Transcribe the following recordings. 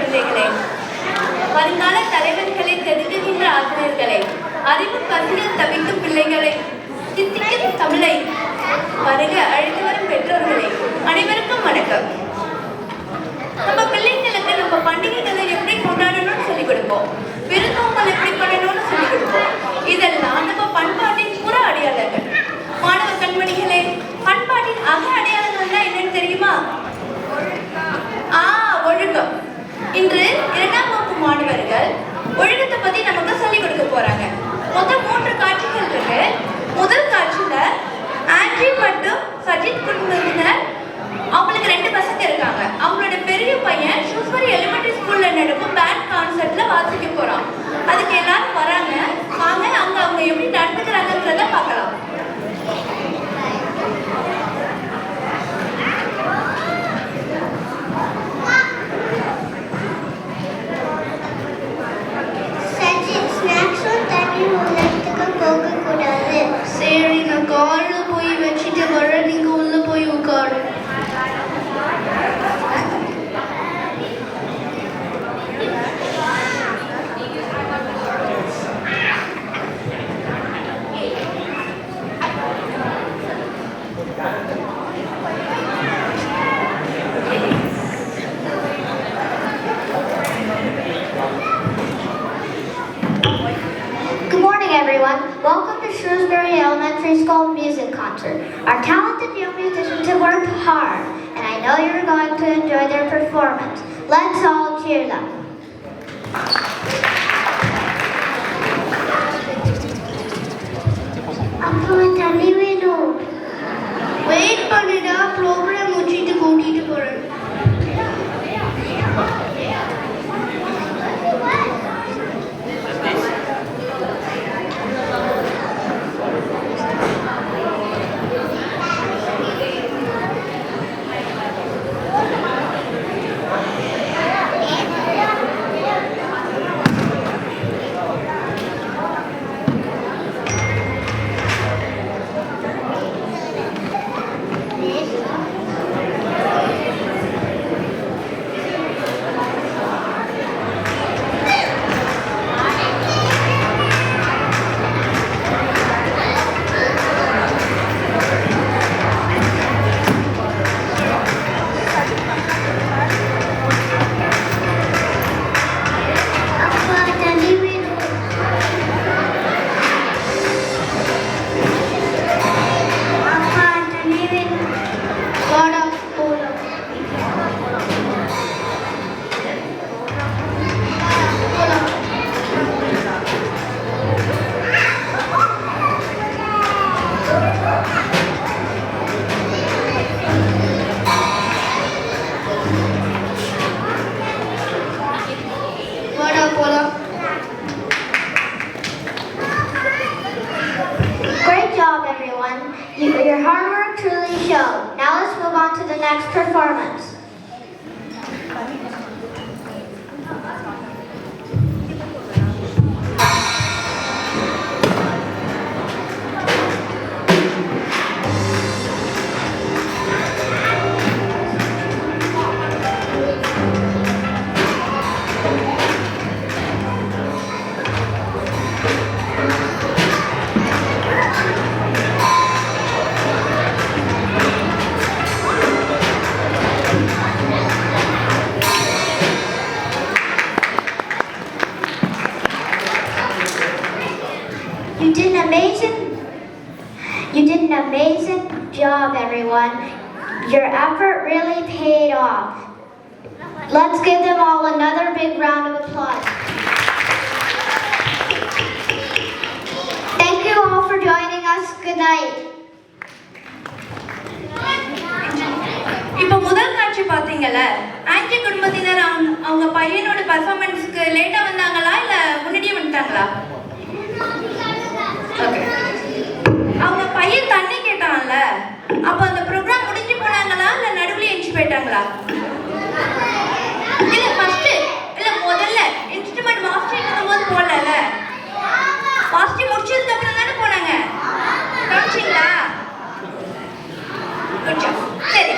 குழந்தைகளே, வருங்கால தலைவர்களை செதுக்குகின்ற ஆசிரியர்களை, அறிவு பசியில் தவிக்கும் பிள்ளைகளை, சித்திக்கும் தமிழை வருக அழைத்து வரும் பெற்றோர்களை, அனைவருக்கும் வணக்கம். நம்ம பிள்ளைங்களுக்கு நம்ம பண்டிகைகளை எப்படி கொண்டாடணும்னு சொல்லிக் கொடுப்போம், விருந்தோம்பல் எப்படி பண்ணணும்னு சொல்லிக் கொடுப்போம். இதெல்லாம் நம்ம பண்பாட்டின் புற அடையாளங்கள். மாணவ கண்மணிகளே, பண்பாட்டின் அக அடையாளங்கள்னா என்னன்னு தெரியுமா? ஒழுக்கம். இன்று 2ஆம் வகுப்பு மாணவர்கள் ஒழுக்கத்தை பத்தி நமக்கு சொல்லிக் கொடுக்க போறாங்க. மொத்தம் 3 காட்சிகள் இருக்கு. முதல் காட்சியில ஆண்ட்ரி மற்றும் சஜித் குடும்பத்தினர், அவங்களுக்கு 2 பசங்க இருக்காங்க. அவங்களோட பெரிய பையன் ஷூஸ்பரி எலிமெண்டரி ஸ்கூல்ல நடக்கும் பேண்ட் கான்சர்ட்ல வாசிக்க போறான். அதுக்கு எல்லாரும் வராங்க. வாங்க அவங்க எப்படி நடந்துக்கிறாங்கன்றத பார்க்கலாம். சரி, நான் காலில் போய் வச்சுட்டு வர, நீங்க உள்ள போய் உட்காரு. Everyone, welcome to Shrewsbury Elementary School Music Concert. Our talented young musicians have worked hard, and I know you're going to enjoy their performance. Let's all cheer them. Wait பண்ணுடா, ப்ரோக்ராம் முடிச்சிட்டு கூட்டிட்டு போறேன். Great job, everyone. Your hard work truly showed. Now let's move on to the next performance. You did an amazing job, everyone. Your effort really paid off. Let's give them all another big round of applause. Thank you all for joining us. Good night. இப்போ முதல் காட்சி பாத்தீங்கல்ல, anti குடும்பத்தினர் அவங்க பையனோட பெர்ஃபார்மன்ஸ்க்கு லேட்டா வந்தாங்களா இல்ல முன்னாடியே வந்துட்டாங்களா? ஓகே. அவங்க பையன் தண்ணி கேட்டான்ல, அப்ப அந்த ப்ரோக்ராம் முடிஞ்சு போனாங்களா இல்ல நடுவுல எஞ்சி போயிட்டாங்களா? இல்ல ஃபர்ஸ்ட் இல்ல முதல்ல இன்ஸ்ட்ருமெண்ட் வாசிச்சிட்டு இருக்கும்போது போடல, வாசிச்சு முடிச்சதுக்கு அப்புறம் தானே போனாங்க. கவனிச்சிங்களா? சரி,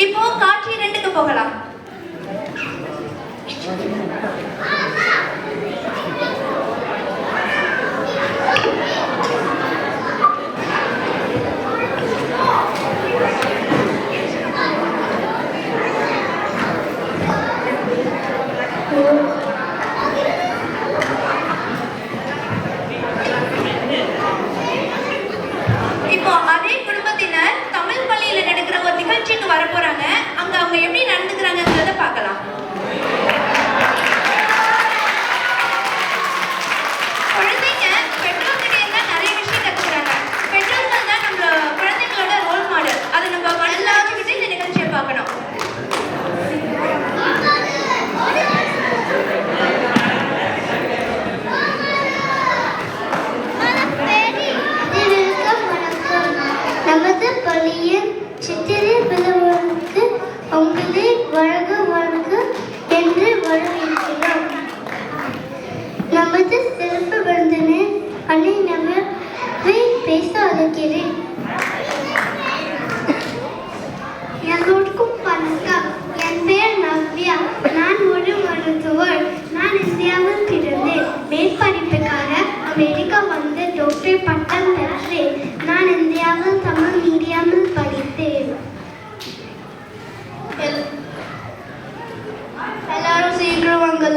இப்போ காட்சி 2க்கு போகலாம்.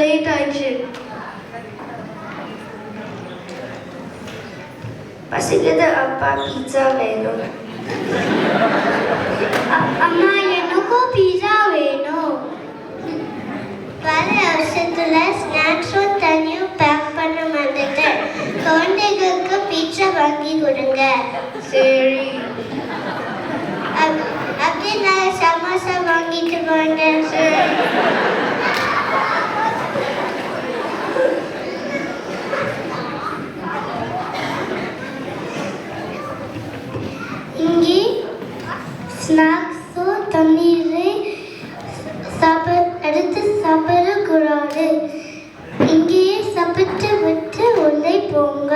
லேட் ஆயிடுச்சு. பசிக்குது அப்பா, பீட்சா வேணும். அம்மா எனக்கும் பீஸா வேணும். வர அவசரத்துல ஸ்நாக்ஸும் தண்ணியும் பேக் பண்ண மாட்டேன். குழந்தைகளுக்கு பீட்சா வாங்கி கொடுங்க. சரி. அப்படியே நான் சமோசா வாங்கிட்டு வாங்க. சரி. இங்கே ஸ்நாக்ஸும் தண்ணீரை எடுத்து சாப்பிடக்கூடாது. இங்கேயே சாப்பிட்டு விட்டு உள்ளே போங்க.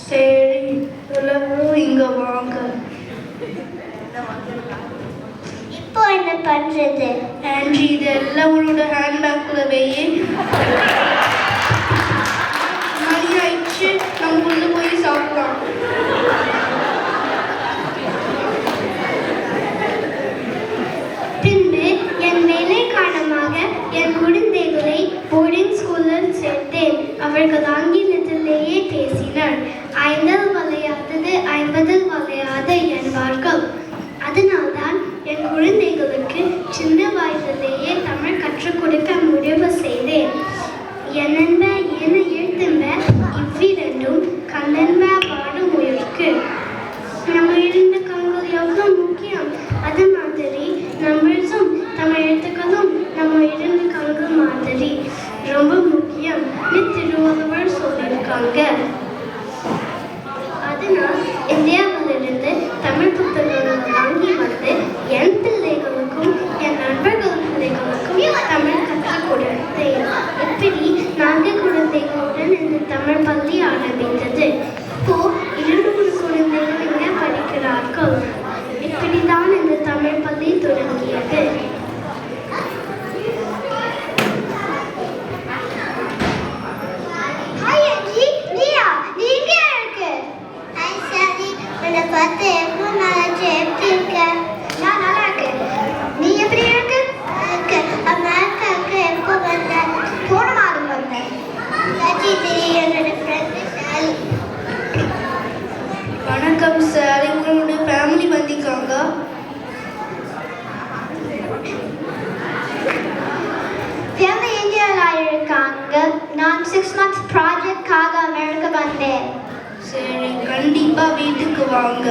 சரி, எல்லாரும் இங்க வாங்க. இப்போ என்ன பண்றது? ஆண்டி, இதெல்லாம் உன்னோட ஹேண்ட்பேக்ல வையே. மணி ஆயிடுச்சு, நம்ம உள்ள போய் சாப்பிடலாம். பின்பு என் வேலை காரணமாக என் குழந்தைகளை போர்டிங் ஸ்கூலில் சேர்த்தேன். அவர்கள் ஆங்கிலத்திலேயே பேசினர். 5 வளையாதது 50 வளையாது என்பார்கள். அதனால்தான் என் குழந்தைகளுக்கு சின்ன வயதிலேயே தமிழ் கற்றுக் கொடுக்க முடிவு செய்தேன். என்னென்ப என எழுத்தும்ப இவ்விரண்டும் கண்ணென்ப பாடும் உயிர்க்கு. நம்ம இருந்த கண்கள் எவ்வளவு முக்கியம். அது மாதிரி நம்மளும் தமிழ் எழுத்துக்களும் நம்ம இருந்த கண்கள் மாதிரி ரொம்ப முக்கியம் திருவள்ளுவர் சொல்லியிருக்காங்க. அதனால் இந்தியாவிலிருந்து தமிழ் புத்தகங்கள் வாங்கி வந்து என் பிள்ளைகளுக்கும் என் நண்பர்கள் பிள்ளைகளுக்கும் தமிழ் கற்றுக் கொடுத்தேன். இப்படி 4 குழந்தைகளுடன் இந்த தமிழ் பள்ளி ஆரம்பித்தது. இப்போ 2 குழந்தைகள் இங்கே படிக்கிறார்கள். இப்படிதான் இந்த தமிழ் பள்ளி தொடங்கியது. பார்த்து எவ்வளோ நாளாச்சு, எப்படி இருக்க? நான் நல்லா இருக்கேன். நீ எப்படி இருக்க? அமெரிக்காவுக்கு எப்போ வந்த? போன மாதம் வந்தேன். என்னோட ஃப்ரெண்டு சாலி. வணக்கம் சார், உங்களோட ஃபேமிலி வந்திருக்காங்க. ஃபேமிலி இந்தியாவில் இருக்காங்க. நான் 6 months ப்ராஜெக்ட்காக அமெரிக்கா வந்தேன். சரி, கண்டிப்பா வீட்டுக்கு வாங்க.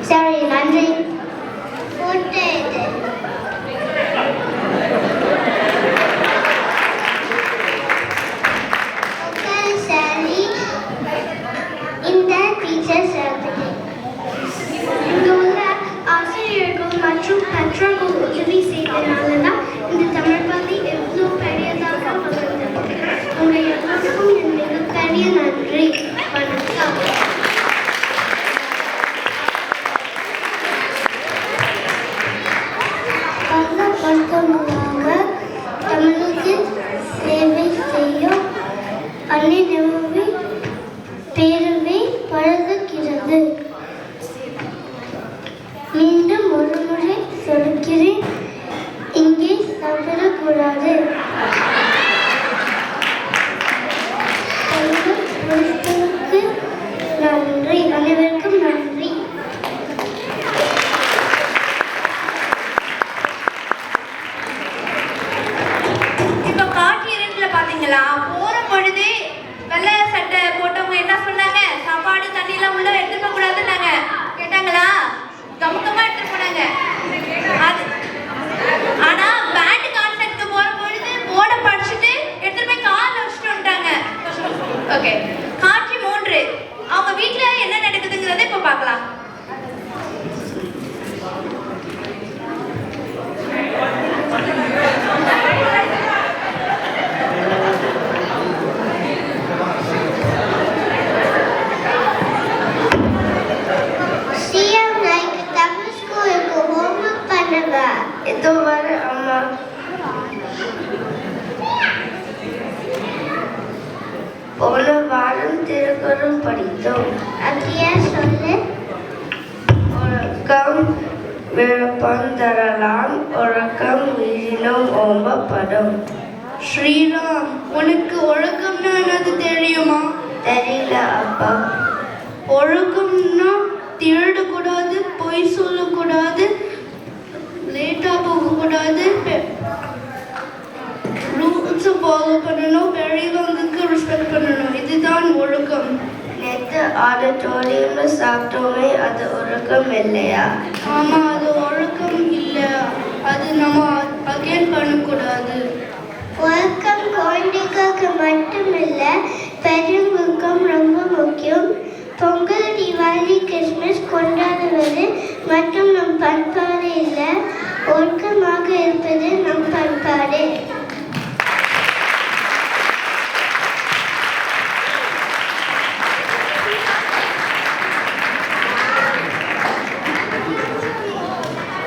சரி, நன்றி. போட்டு சரி, இந்த டீச்சர் இங்கே உள்ள ஆசிரியர்கள் மற்றும் பெற்றோர்கள் உதவி செய்தனால தான் இந்த தமிழ் பள்ளி எவ்வளோ பெரியதாக வளர்ந்தது. உங்கள் எல்லாருக்கும் என் மிகப்பெரிய நன்றி. வணக்கம். தமிழுக்கு சேவை செய்யும் அன்னை நிறுவி பேரவை பழகுகிறது. மீண்டும் ஒரு முறை சொல்கிறேன், இங்கே சாப்பிடக்கூடாது. நன்றி, அனைவருக்கும் நன்றி. இப்ப காட்சி 2ல பாத்தீங்களா, போற பொழுது வெள்ளை சட்டை போட்டவங்க என்ன சொன்னாங்க? சாப்பாடு தண்ணி எல்லாம் உள்ள எடுத்துக்க கூடாதுன்னாங்க. கேட்டாங்களா? கமுக்கமா எடுத்துட்டு போனாங்க. அது ஆனா பேண்ட் கான்சர்ட்க்கு போற பொழுது போர்டை படிச்சுட்டு எடுத்துட்டு போய் கார்ல வச்சுட்டு வந்துட்டாங்க. ஓகே, காட்சி 3. அவங்க வீட்டுல என்ன நடக்குதுங்கிறத இப்ப பார்க்கலாம். இதோ வர அம்மா. போன வாரம் திருக்குறள் படித்தோம். அப்படியே சொல்லு. உறக்கம் விருப்பம் தரலாம், உறக்கம் வீழினும் ஓம்பப்படும். ஸ்ரீராம், உனக்கு ஒழுக்கம்னா என்னது தெரியுமா? தெரியல அப்பா. ஒழுக்கம்னா திருடக்கூடாது, பொய் சொல்லக்கூடாது, லேட்டா போகக்கூடாது, ரூல்ஸை ஃபாலோ பண்ணணும், பெரியவங்களுக்கு ரெஸ்பெக்ட் பண்ணணும். இதுதான் ஒழுக்கம். நேற்று ஆடிட்டோரியம்ல சாப்பிட்டோமே, அது ஒழுக்கம் இல்லையா? ஆமா, அது ஒழுக்கம் இல்லை. அது நம்ம அகேன் பண்ணக்கூடாது. ஒழுக்கம் குழந்தைகளுக்கு மட்டுமில்ல, பெரியவங்களுக்கும் ரொம்ப முக்கியம். பொங்கல், தீபாவளி, கிறிஸ்மஸ் கொண்டாடுவது மற்றும் நம் பண்பாடு இல்லை, ஒழுக்கமாக இருப்பது நம் பண்பாடு.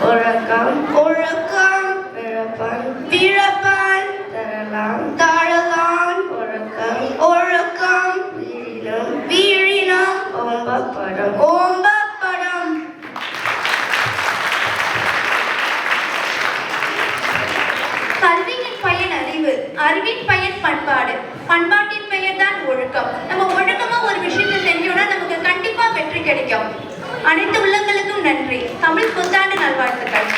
ஒழுக்கம் ஒழுக்கம் பிறப்பான் வீரப்பன் தரலாம். தாழலாம். ஒழுக்கம் ஒழுக்கம் வீரினம் வீரினம் ஓம்பப்படும். ஓம்பப்படும். கல்வியின் பயன் அறிவு, அறிவின் பயன் பண்பாடு, பண்பாட்டின் பெயர் தான் ஒழுக்கம். நம்ம ஒழுக்கமா ஒரு விஷயத்தை செஞ்சோம்னா நமக்கு கண்டிப்பா வெற்றி கிடைக்கும். அனைத்து உள்ளங்களுக்கும் நன்றி. தமிழ் புத்தாண்டு நல்வாழ்த்துக்கள்.